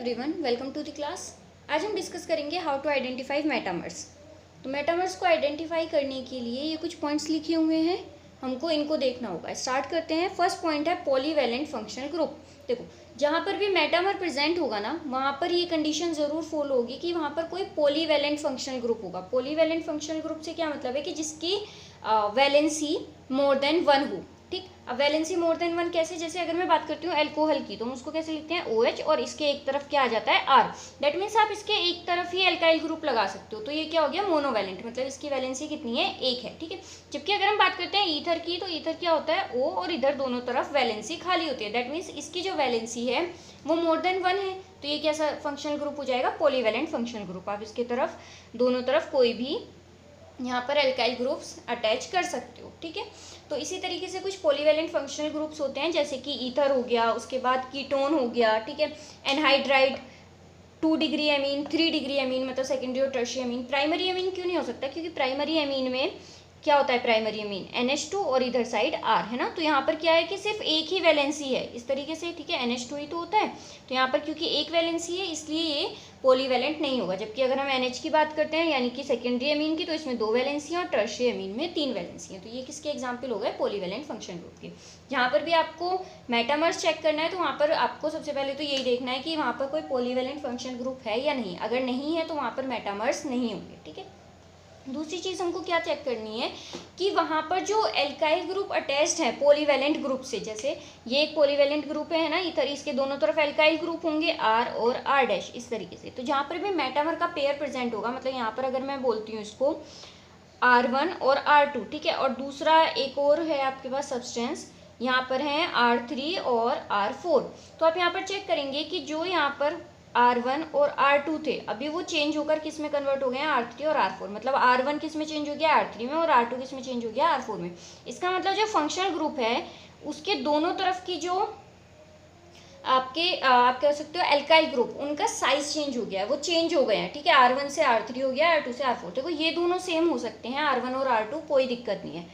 Everyone, welcome to the class. आज हम discuss करेंगे हाउ टू आइडेंटिफाई मेटामर्स। तो मेटामर्स को आइडेंटिफाई करने के लिए ये कुछ पॉइंट्स लिखे हुए हैं, हमको इनको देखना होगा। स्टार्ट करते हैं। फर्स्ट पॉइंट है पॉलीवैलेंट फंक्शनल ग्रुप। देखो, जहाँ पर भी मेटामर प्रेजेंट होगा ना, वहाँ पर ये कंडीशन ज़रूर फॉलो होगी कि वहाँ पर कोई पॉलीवैलेंट फंक्शनल ग्रुप होगा। पॉलीवैलेंट फंक्शनल ग्रुप से क्या मतलब है कि जिसकी वैलेंसी मोर देन वन हो। ठीक, अब वैलेंसी मोर देन वन कैसे? जैसे अगर मैं बात करती हूँ अल्कोहल की, तो हम उसको कैसे लिखते हैं OH, और इसके एक तरफ क्या आ जाता है R। दैट मीन्स आप इसके एक तरफ ही एल्काइल ग्रुप लगा सकते हो, तो ये क्या हो गया? मोनोवैलेंट, मतलब इसकी वैलेंसी कितनी है? एक है। ठीक है, जबकि अगर हम बात करते हैं ईथर की, तो ईथर क्या होता है? O, और इधर दोनों तरफ वैलेंसी खाली होती है। दैट मीन्स इसकी जो वैलेंसी है वो मोर देन वन है, तो ये कैसा फंक्शनल ग्रुप हो जाएगा? Polyvalent functional group. आप इसके तरफ दोनों तरफ कोई भी यहाँ पर एल्काइल ग्रुप्स अटैच कर सकते हो। ठीक है, तो इसी तरीके से कुछ पॉलीवैलेंट फंक्शनल ग्रुप्स होते हैं, जैसे कि ईथर हो गया, उसके बाद कीटोन हो गया। ठीक है, anhydride, 2 degree amine, 3 degree amine, मतलब सेकेंडरी और टर्शियरी एमीन। प्राइमरी एमीन क्यों नहीं हो सकता? क्योंकि प्राइमरी एमीन में क्या होता है? प्राइमरी एमीन NH2 और इधर साइड R है ना, तो यहाँ पर क्या है कि सिर्फ एक ही वैलेंसी है इस तरीके से। ठीक है, NH2 ही तो होता है, तो यहाँ पर क्योंकि एक वैलेंसी है इसलिए ये पॉलीवैलेंट नहीं होगा। जबकि अगर हम NH की बात करते हैं, यानी कि सेकेंडरी एमीन की, तो इसमें 2 वैलेंसी हैं और टर्शियरी एमीन में 3 वैलेंसी हैं। तो ये किसके एग्जाम्पल हो गए? पॉलीवैलेंट फंक्शन ग्रुप के। जहाँ पर भी आपको मेटामर्स चेक करना है, तो वहाँ पर आपको सबसे पहले तो यही देखना है कि वहाँ पर कोई पॉलीवैलेंट फंक्शन ग्रुप है या नहीं। अगर नहीं है तो वहाँ पर मेटामर्स नहीं होंगे। ठीक है, दूसरी चीज़ हमको क्या चेक करनी है कि वहाँ पर जो एल्काइल ग्रुप अटैच्ड है पॉलीवैलेंट ग्रुप से, जैसे ये एक पॉलीवैलेंट ग्रुप है ना, इधर इसके दोनों तरफ एल्काइल ग्रुप होंगे R और R' इस तरीके से। तो जहाँ पर भी मेटामर का पेयर प्रेजेंट होगा, मतलब यहाँ पर अगर मैं बोलती हूँ इसको R1 और R2, ठीक है, और दूसरा एक और है आपके पास सब्सटेंस, यहाँ पर है R3 और R4। तो आप यहाँ पर चेक करेंगे कि जो यहाँ पर R1 और R2 थे, अभी वो चेंज होकर किस में कन्वर्ट हो गए हैं? R3 और R4। मतलब R1 किस में चेंज हो गया? R3 में, और R2 किस में चेंज हो गया? R4 में। इसका मतलब जो फंक्शनल ग्रुप है उसके दोनों तरफ की जो आप कह सकते हो एल्काइल ग्रुप, उनका साइज चेंज हो गया है, वो चेंज हो गए हैं। ठीक है, R1 से R3 हो गया, R2 से R4। देखो, ये दोनों सेम हो सकते हैं, R1 और R2, कोई दिक्कत नहीं है।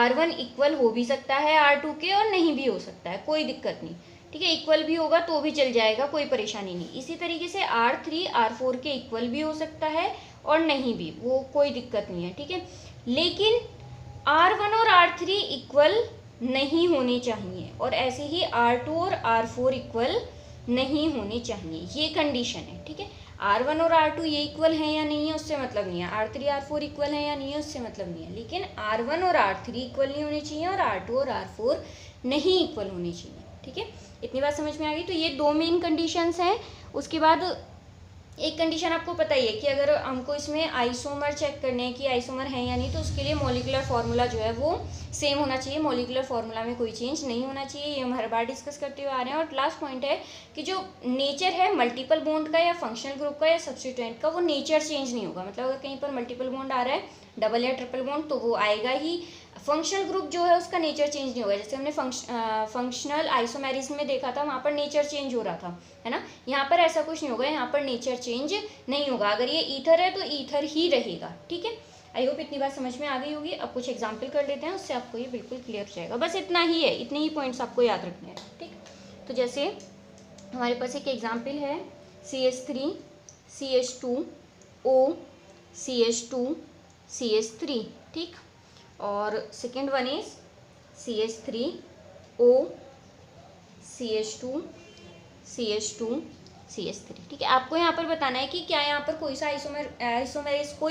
R1 इक्वल हो भी सकता है R2 के और नहीं भी हो सकता है, कोई दिक्कत नहीं। ठीक है, इक्वल भी होगा तो भी चल जाएगा, कोई परेशानी नहीं। इसी तरीके से R3 R4 के इक्वल भी हो सकता है और नहीं भी, वो कोई दिक्कत नहीं है। ठीक है, लेकिन R1 और R3 इक्वल नहीं होने चाहिए, और ऐसे ही R2 और R4 इक्वल नहीं होने चाहिए, ये कंडीशन है। ठीक है, R1 और R2 ये इक्वल हैं या नहीं है उससे मतलब नहीं है, R3 R4 इक्वल हैं या नहीं है उससे मतलब नहीं है, लेकिन R1 और R3 इक्वल नहीं होने चाहिए और R2 और R4 नहीं इक्वल होने चाहिए। ठीक है, इतनी बात समझ में आ गई? तो ये 2 मेन कंडीशंस हैं। उसके बाद एक कंडीशन आपको पता ही है कि अगर हमको इसमें आइसोमर चेक करने हैं कि आइसोमर है या नहीं, तो उसके लिए मॉलिक्यूलर फार्मूला जो है वो सेम होना चाहिए। मॉलिक्यूलर फार्मूला में कोई चेंज नहीं होना चाहिए, ये हम हर बार डिस्कस करते हुए आ रहे हैं। और लास्ट पॉइंट है कि जो नेचर है मल्टीपल बॉन्ड का या फंक्शनल ग्रुप का या सब्स्टिट्यूएंट का, वो नेचर चेंज नहीं होगा। मतलब अगर कहीं पर मल्टीपल बॉन्ड आ रहा है, डबल या ट्रिपल बॉन्ड, तो वो आएगा ही। फंक्शनल ग्रुप जो है उसका नेचर चेंज नहीं होगा। जैसे हमने फंक्शनल आइसोमेरिज्म में देखा था, वहाँ पर नेचर चेंज हो रहा था, है ना। यहाँ पर ऐसा कुछ नहीं होगा, यहाँ पर नेचर चेंज नहीं होगा। अगर ये ईथर है तो ईथर ही रहेगा। ठीक है, आई होप इतनी बात समझ में आ गई होगी। अब कुछ एग्जाम्पल कर लेते हैं, उससे आपको ये बिल्कुल क्लियर हो जाएगा। बस इतना ही है, इतने ही पॉइंट्स आपको याद रखने हैं। ठीक, तो जैसे हमारे पास एक एग्जाम्पल है CH3 CH2 O CH2 CH3। ठीक, और second one is CH3 O CH2 CH2 CH3। ठीक है, आपको यहाँ पर बताना है कि क्या यहाँ पर कोई सा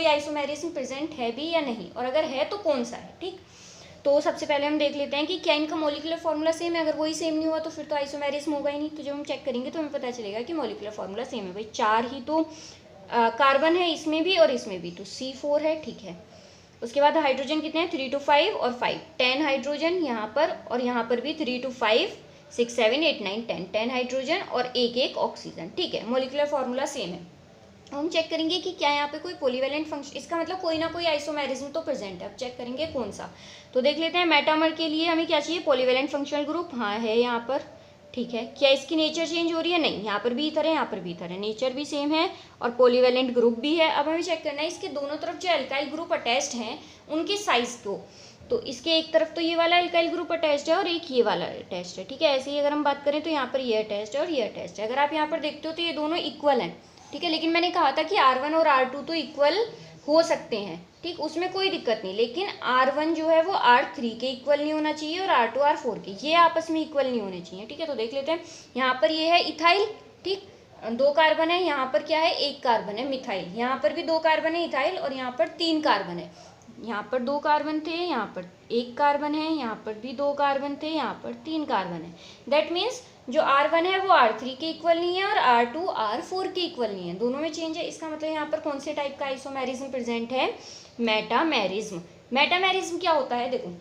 आइसोमेरिज्म प्रेजेंट है भी या नहीं, और अगर है तो कौन सा है। ठीक, तो सबसे पहले हम देख लेते हैं कि क्या इनका मॉलिक्यूलर फार्मूला सेम है। अगर वही सेम नहीं हुआ तो फिर तो आइसोमेरिज्म होगा ही नहीं। तो जब हम चेक करेंगे तो हमें पता चलेगा कि मॉलिक्यूलर फार्मूला सेम है। भाई 4 ही तो कार्बन है इसमें भी और इसमें भी, तो C4 है। ठीक है, उसके बाद हाइड्रोजन कितने हैं? 3 to 5 और 5, 10 हाइड्रोजन यहाँ पर, और यहाँ पर भी 3 to 5 6 7 8 9 10 हाइड्रोजन और एक ऑक्सीजन। ठीक है, मॉलिक्यूलर फार्मूला सेम है। हम चेक करेंगे कि क्या यहाँ पे कोई पॉलीवैलेंट फंक्शन, इसका मतलब कोई ना कोई आइसोमेरिज्म तो प्रेजेंट है। अब चेक करेंगे कौन सा। तो देख लेते हैं, मेटामर के लिए हमें क्या चाहिए? Polyvalent functional group. हाँ, है यहाँ पर। ठीक है, क्या इसकी नेचर चेंज हो रही है? नहीं, यहाँ पर भी इथर है, यहाँ पर भी इथर है, नेचर भी सेम है और पॉलीवैलेंट ग्रुप भी है। अब हमें चेक करना है इसके दोनों तरफ जो एल्काइल ग्रुप अटैच्ड हैं उनके साइज को। तो इसके एक तरफ तो ये वाला एल्काइल ग्रुप अटैच्ड है और एक ये वाला अटैच्ड है, ठीक है। ऐसे ही अगर हम बात करें तो यहाँ पर ये अटैच्ड है और ये अटैच्ड है। अगर आप यहाँ पर देखते हो तो ये दोनों इक्वल हैं, ठीक है। लेकिन मैंने कहा था कि R1 और R2 तो इक्वल हो सकते हैं, ठीक, उसमें कोई दिक्कत नहीं। लेकिन R1 जो है वो R3 के इक्वल नहीं होना चाहिए और R2 R4 के, ये आपस में इक्वल नहीं होने चाहिए, ठीक है। तो देख लेते हैं, यहाँ पर ये है इथाइल, ठीक, 2 कार्बन है, यहाँ पर क्या है 1 कार्बन है मिथाइल, यहाँ पर भी 2 कार्बन है इथाइल और यहाँ पर 3 कार्बन है। यहाँ पर 2 कार्बन थे, यहाँ पर 1 कार्बन है, यहाँ पर भी 2 कार्बन थे, यहाँ पर 3 कार्बन है। दैट मीन्स जो R1 है वो R3 के इक्वल नहीं है और R2 R4 के इक्वल नहीं है, दोनों में चेंज है। इसका मतलब यहाँ पर कौन से टाइप का आइसोमेरिज्म प्रेजेंट है? मेटामेरिज्म। मेटामेरिज्म क्या होता है? देखो,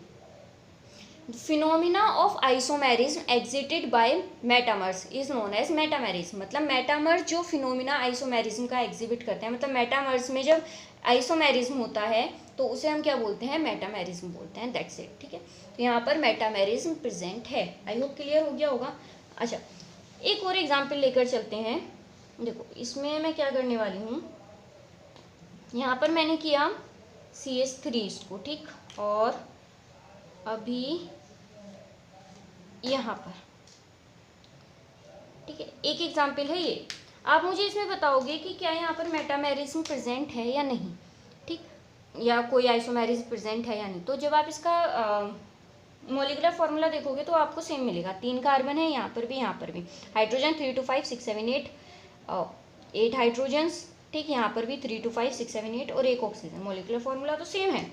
phenomena of isomerism exhibited by metamers is known as metamerism. मतलब मेटामर्स जो फिनोमिना आइसोमेरिज्म का एग्जिबिट करते हैं, मतलब मेटामर्स में जब आइसोमेरिज्म होता है तो उसे हम क्या बोलते हैं? मेटामेरिज्म बोलते हैं, दैट्स इट, ठीक है। तो यहाँ पर मेटामेरिज्म प्रेजेंट है। आई होप क्लियर हो गया होगा। अच्छा, एक और एग्जाम्पल लेकर चलते हैं। देखो, इसमें मैं क्या करने वाली हूँ, यहाँ पर मैंने किया CH3 को, ठीक, और अभी यहाँ पर, ठीक है, एक एग्जाम्पल है ये। आप मुझे इसमें बताओगे कि क्या यहाँ पर मेटामेरिज्म प्रेजेंट है या नहीं, ठीक, या कोई आइसोमेरिज्म प्रेजेंट है या नहीं। तो जब आप इसका मॉलिक्यूलर फॉर्मूला देखोगे तो आपको सेम मिलेगा। 3 कार्बन है यहाँ पर भी, यहाँ पर भी। हाइड्रोजन 3 to 5 6 7 8 8 हाइड्रोजन्स, ठीक, यहाँ पर भी 3 to 5 6 7 8 और 1 ऑक्सीजन। मॉलिक्यूलर फॉर्मूला तो सेम है,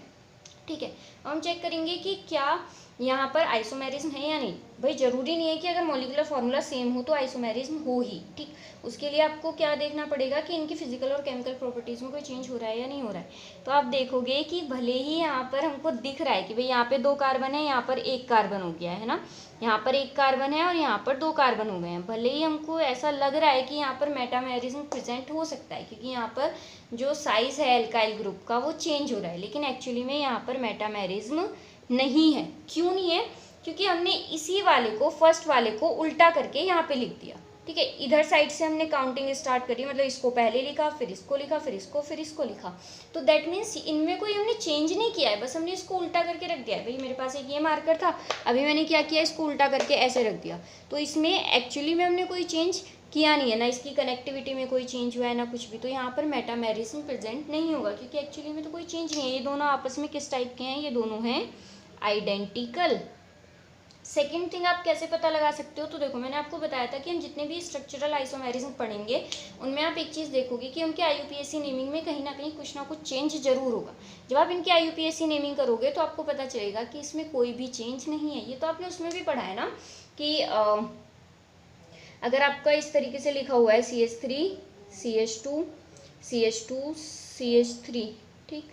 ठीक है। हम चेक करेंगे कि क्या यहाँ पर आइसोमेरिज्म है या नहीं। भाई जरूरी नहीं है कि अगर मॉलिक्यूलर फॉर्मूला सेम हो तो आइसोमेरिज्म हो ही, ठीक। उसके लिए आपको क्या देखना पड़ेगा कि इनकी फिजिकल और केमिकल प्रॉपर्टीज में कोई चेंज हो रहा है या नहीं हो रहा है। तो आप देखोगे कि भले ही यहाँ पर हमको दिख रहा है कि भाई यहाँ पे 2 कार्बन है, यहाँ पर 1 कार्बन हो गया है ना, यहाँ पर 1 कार्बन है और यहाँ पर 2 कार्बन हो गए हैं, भले ही हमको ऐसा लग रहा है कि यहाँ पर मेटामेरिज्म प्रेजेंट हो सकता है क्योंकि यहाँ पर जो साइज है एल्काइल ग्रुप का वो चेंज हो रहा है, लेकिन एक्चुअली में यहाँ पर मेटामेरिज्म नहीं है। क्यों नहीं है? क्योंकि हमने इसी वाले को, फर्स्ट वाले को उल्टा करके यहाँ पे लिख दिया, ठीक है। इधर साइड से हमने काउंटिंग स्टार्ट करी, मतलब इसको पहले लिखा, फिर इसको लिखा, फिर इसको लिखा। तो दैट मीन्स इनमें कोई हमने चेंज नहीं किया है, बस हमने इसको उल्टा करके रख दिया है। भाई मेरे पास एक ये मार्कर था, अभी मैंने क्या किया, इसको उल्टा करके ऐसे रख दिया। तो इसमें एक्चुअली में हमने कोई चेंज किया नहीं है, ना इसकी कनेक्टिविटी में कोई चेंज हुआ है ना कुछ भी। तो यहाँ पर मेटामेरिज्म प्रेजेंट नहीं होगा क्योंकि एक्चुअली में तो कोई चेंज नहीं है। ये दोनों आपस में किस टाइप के हैं? ये दोनों हैं आइडेंटिकल। सेकेंड थिंग आप कैसे पता लगा सकते हो? तो देखो, मैंने आपको बताया था कि हम जितने भी स्ट्रक्चरल आइसोमेरिज्म पढ़ेंगे उनमें आप एक चीज़ देखोगे कि उनके IUPAC नेमिंग में कहीं ना कहीं कुछ ना कुछ चेंज जरूर होगा। जब आप इनकी IUPAC नेमिंग करोगे तो आपको पता चलेगा कि इसमें कोई भी चेंज नहीं है। ये तो आपने उसमें भी पढ़ा है ना कि अगर आपका इस तरीके से लिखा हुआ है CH3 CH2 CH2 CH3, ठीक,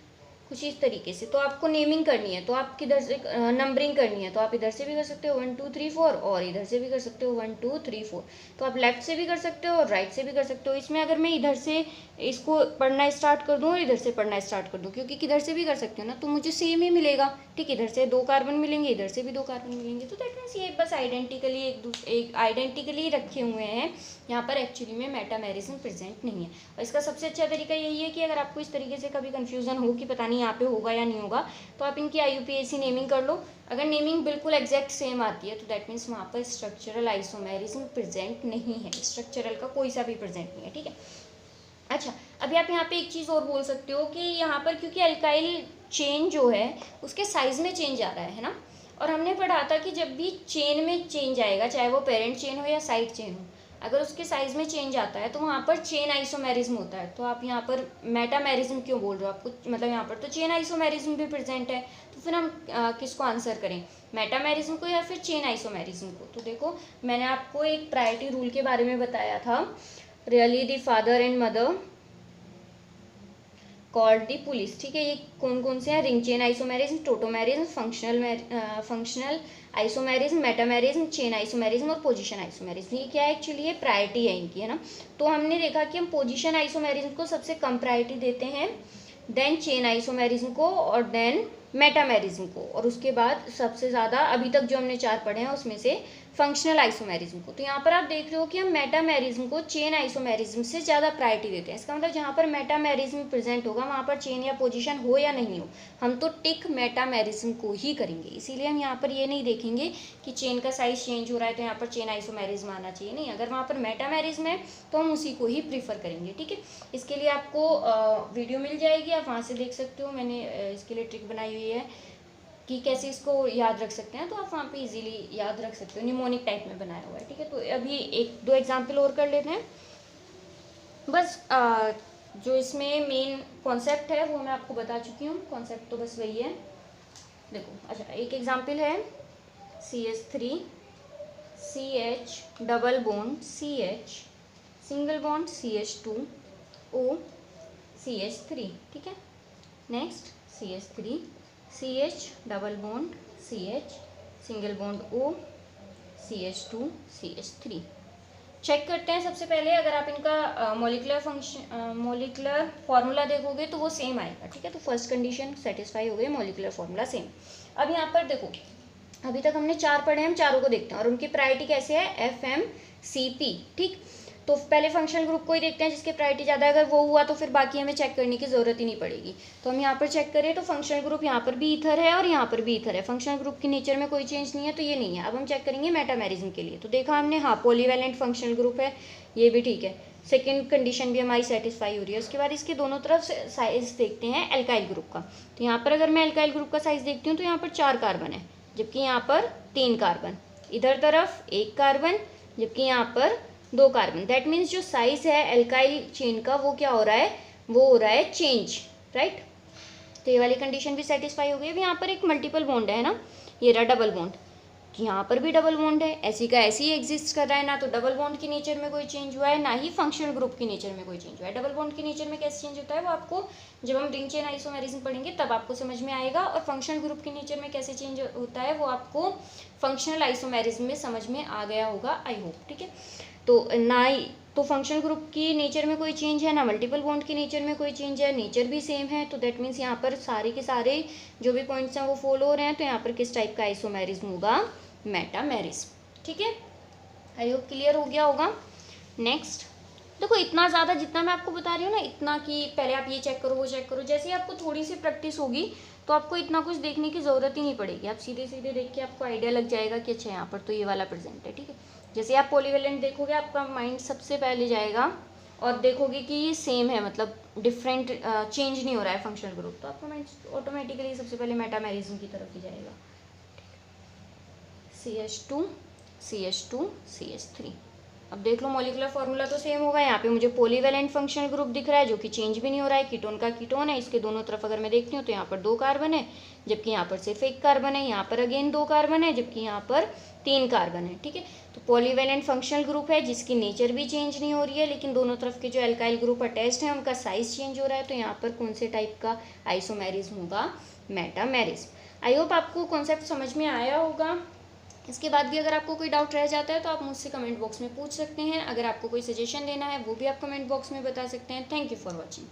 कुछ इस तरीके से, तो आपको नेमिंग करनी है, तो आप किधर से नंबरिंग करनी है, तो आप इधर से भी कर सकते हो 1 2 3 4 और इधर से भी कर सकते हो 1 2 3 4। तो आप लेफ्ट से भी कर सकते हो और राइट से भी कर सकते हो। इसमें अगर मैं इधर से इसको पढ़ना स्टार्ट कर दूँ और इधर से पढ़ना स्टार्ट कर दूँ, क्योंकि किधर से भी कर सकते हो ना, तो मुझे सेम ही मिलेगा, ठीक। इधर से 2 कार्बन मिलेंगे, इधर से भी 2 कार्बन मिलेंगे। तो दैट मीन्स ये बस आइडेंटिकली एक आइडेंटिकली रखे हुए हैं। यहाँ पर एक्चुअली में मेटामेरिज्म प्रेजेंट नहीं है। और इसका सबसे अच्छा तरीका यही है कि अगर आपको इस तरीके से कभी कन्फ्यूजन हो कि पता नहीं यहाँ पे होगा या नहीं होगा, तो आप इनकी IUPAC नेमिंग कर लो। अगर नेमिंग बिल्कुल एग्जैक्ट सेम आती है तो दैट मीन्स वहाँ पर स्ट्रक्चरल आइसोमेरिज्म प्रेजेंट नहीं है, स्ट्रक्चरल का कोई सा भी प्रेजेंट नहीं है, ठीक है। अच्छा, अभी आप यहाँ पे एक चीज़ और बोल सकते हो कि यहाँ पर क्योंकि अल्काइल चेन जो है उसके साइज में चेंज आ रहा है ना, और हमने पढ़ा था कि जब भी चेन में चेंज आएगा, चाहे वो पेरेंट चेन हो या साइड चेन हो, अगर उसके साइज में चेंज आता है तो वहाँ पर चेन आइसोमेरिज्म होता है। तो आप यहाँ पर मेटामेरिज्म क्यों बोल रहे हो? आपको मतलब यहाँ पर तो चेन आइसोमेरिज्म भी प्रेजेंट है, तो फिर हम किसको आंसर करें, मेटामेरिज्म को या फिर चेन आइसोमेरिज्म को? तो देखो, मैंने आपको एक प्रायोरिटी रूल के बारे में बताया था, really the father and mother called the police, ठीक है। ये कौन कौन से हैं? Ring chain isomerism, tautomerism, functional isomerism, metamerism, chain isomerism और पोजीशन आइसोमेरिज्म। ये क्या है? एक्चुअली ये प्रायोरिटी है इनकी, है ना। तो हमने देखा कि हम पोजीशन आइसोमेरिज्म को सबसे कम प्रायोरिटी देते हैं, देन चेन आइसोमेरिज्म को और देन मेटामेरिज्म को, और उसके बाद सबसे ज़्यादा अभी तक जो हमने 4 पढ़े हैं उसमें से फंक्शनल आइसोमेरिज्म को। तो यहाँ पर आप देख रहे हो कि हम मेटामेरिज्म को चेन आइसोमेरिज्म से ज़्यादा प्रायोरिटी देते हैं। इसका मतलब जहाँ पर मेटामेरिज्म प्रेजेंट होगा वहाँ पर चेन या पोजीशन हो या नहीं हो, हम तो टिक मेटामेरिज्म को ही करेंगे। इसीलिए हम यहाँ पर ये नहीं देखेंगे कि चेन का साइज चेंज हो रहा है तो यहाँ पर चेन आइसोमेरिज्म आना चाहिए, नहीं, अगर वहाँ पर मेटामेरिज्म है तो हम उसी को ही प्रीफर करेंगे। ठीक है, इसके लिए आपको वीडियो मिल जाएगी, आप वहाँ से देख सकते हो। मैंने इसके लिए ट्रिक बनाई हुई है कि कैसे इसको याद रख सकते हैं, तो आप वहाँ पे इजीली याद रख सकते हो। निमोनिक टाइप में बनाया हुआ है। ठीक है, तो अभी एक दो एग्जांपल और कर लेते हैं बस। जो इसमें मेन कॉन्सेप्ट है वो मैं आपको बता चुकी हूँ, कॉन्सेप्ट तो बस वही है। देखो, अच्छा एक एग्जांपल है CH3 CH double bond CH single bond CH2 O CH3। ठीक है, next CH3 CH double bond CH single bond O CH2 CH3। Check करते हैं सबसे पहले, अगर आप इनका मॉलिक्यूलर फार्मूला देखोगे तो वो सेम आएगा। ठीक है, तो फर्स्ट कंडीशन सेटिस्फाई हो गई, मॉलिक्यूलर फार्मूला सेम। अब यहाँ पर देखो, अभी तक हमने 4 पढ़े, हम चारों को देखते हैं और उनकी प्रायोरिटी कैसे है, FMCP। ठीक, तो पहले फंक्शनल ग्रुप को ही देखते हैं जिसकी प्रायोरिटी ज़्यादा है। अगर वो हुआ तो फिर बाकी हमें चेक करने की ज़रूरत ही नहीं पड़ेगी। तो हम यहाँ पर चेक करें तो फंक्शनल ग्रुप यहाँ पर भी ईथर है और यहाँ पर भी ईथर है। फंक्शनल ग्रुप की नेचर में कोई चेंज नहीं है, तो ये नहीं है। अब हम चेक करेंगे मेटामेरिज्म के लिए। तो देखा हमने, हाँ पॉलीवैलेंट फंक्शनल ग्रुप है, ये भी ठीक है, सेकेंड कंडीशन भी हमारी सेटिस्फाई हो रही है। उसके बाद इसके दोनों तरफ साइज देखते हैं एल्काइल ग्रुप का। तो यहाँ पर अगर मैं एल्काइल ग्रुप का साइज देखती हूँ तो यहाँ पर 4 कार्बन है, जबकि यहाँ पर 3 कार्बन, इधर तरफ 1 कार्बन, जबकि यहाँ पर 2 कार्बन। दैट मीन्स जो साइज है एल्काइल चेन का वो क्या हो रहा है, वो हो रहा है चेंज, राइट। तो ये वाली कंडीशन भी सेटिस्फाई हो गई। अब यहाँ पर एक मल्टीपल बॉन्ड है ना, ये रहा डबल बॉन्ड, कि यहाँ पर भी डबल बॉन्ड है, ऐसी का ऐसी एग्जिस्ट कर रहा है। ना तो डबल बॉन्ड की नेचर में कोई चेंज हुआ है, ना ही फंक्शनल ग्रुप की नेचर में कोई चेंज हुआ है। डबल बॉन्ड की नेचर में कैसे चेंज होता है वो आपको जब हम रिंग चेन आइसोमेरिज्म पढ़ेंगे तब आपको समझ में आएगा, और फंक्शनल ग्रुप की नेचर में कैसे चेंज होता है वो आपको फंक्शनल आइसोमेरिज्म में समझ में आ गया होगा, आई होप। ठीक है, तो ना ही तो फंक्शनल ग्रुप की नेचर में कोई चेंज है, ना मल्टीपल बॉन्ड की नेचर में कोई चेंज है, नेचर भी सेम है। तो दैट मीन्स यहाँ पर सारे के सारे जो भी पॉइंट्स हैं वो फॉलो हो रहे हैं। तो यहाँ पर किस टाइप का आइसोमेरिज्म होगा, मेटामेरिज्म। ठीक है, आई होप क्लियर हो गया होगा। नेक्स्ट देखो, इतना ज़्यादा जितना मैं आपको बता रही हूँ ना, इतना कि पहले आप ये चेक करो वो चेक करो, जैसे ही आपको थोड़ी सी प्रैक्टिस होगी तो आपको इतना कुछ देखने की ज़रूरत ही नहीं पड़ेगी। आप सीधे सीधे देख के आपको आइडिया लग जाएगा कि अच्छा यहाँ पर तो ये वाला प्रेजेंट है। ठीक है, जैसे आप पॉलीवैलेंट देखोगे आपका माइंड सबसे पहले जाएगा और देखोगे कि ये सेम है, मतलब डिफरेंट चेंज नहीं हो रहा है फंक्शनल ग्रुप, तो आपका माइंड ऑटोमेटिकली सबसे पहले मेटामेरिज्म की तरफ ही जाएगा। CH2 CH2 CH3। अब देख लो, मॉलिक्यूलर फार्मूला तो सेम होगा। यहाँ पे मुझे पॉलीवैलेंट फंक्शनल ग्रुप दिख रहा है जो कि चेंज भी नहीं हो रहा है, कीटोन का कीटोन है। इसके दोनों तरफ अगर मैं देखती हूँ तो यहाँ पर 2 कार्बन है, जबकि यहाँ पर सिर्फ 1 कार्बन है। यहाँ पर अगेन 2 कार्बन है, जबकि यहाँ पर 3 कार्बन है। ठीक है, तो पॉलीवैलेंट फंक्शनल ग्रुप है जिसकी नेचर भी चेंज नहीं हो रही है, लेकिन दोनों तरफ के जो एल्काइल ग्रुप अटैच्ड हैं उनका साइज चेंज हो रहा है। तो यहाँ पर कौन से टाइप का आइसोमेरिज्म होगा, मेटामेरिज्म। आई होप आपको कॉन्सेप्ट समझ में आया होगा। इसके बाद भी अगर आपको कोई डाउट रह जाता है तो आप मुझसे कमेंट बॉक्स में पूछ सकते हैं। अगर आपको कोई सजेशन देना है वो भी आप कमेंट बॉक्स में बता सकते हैं। Thank you for watching.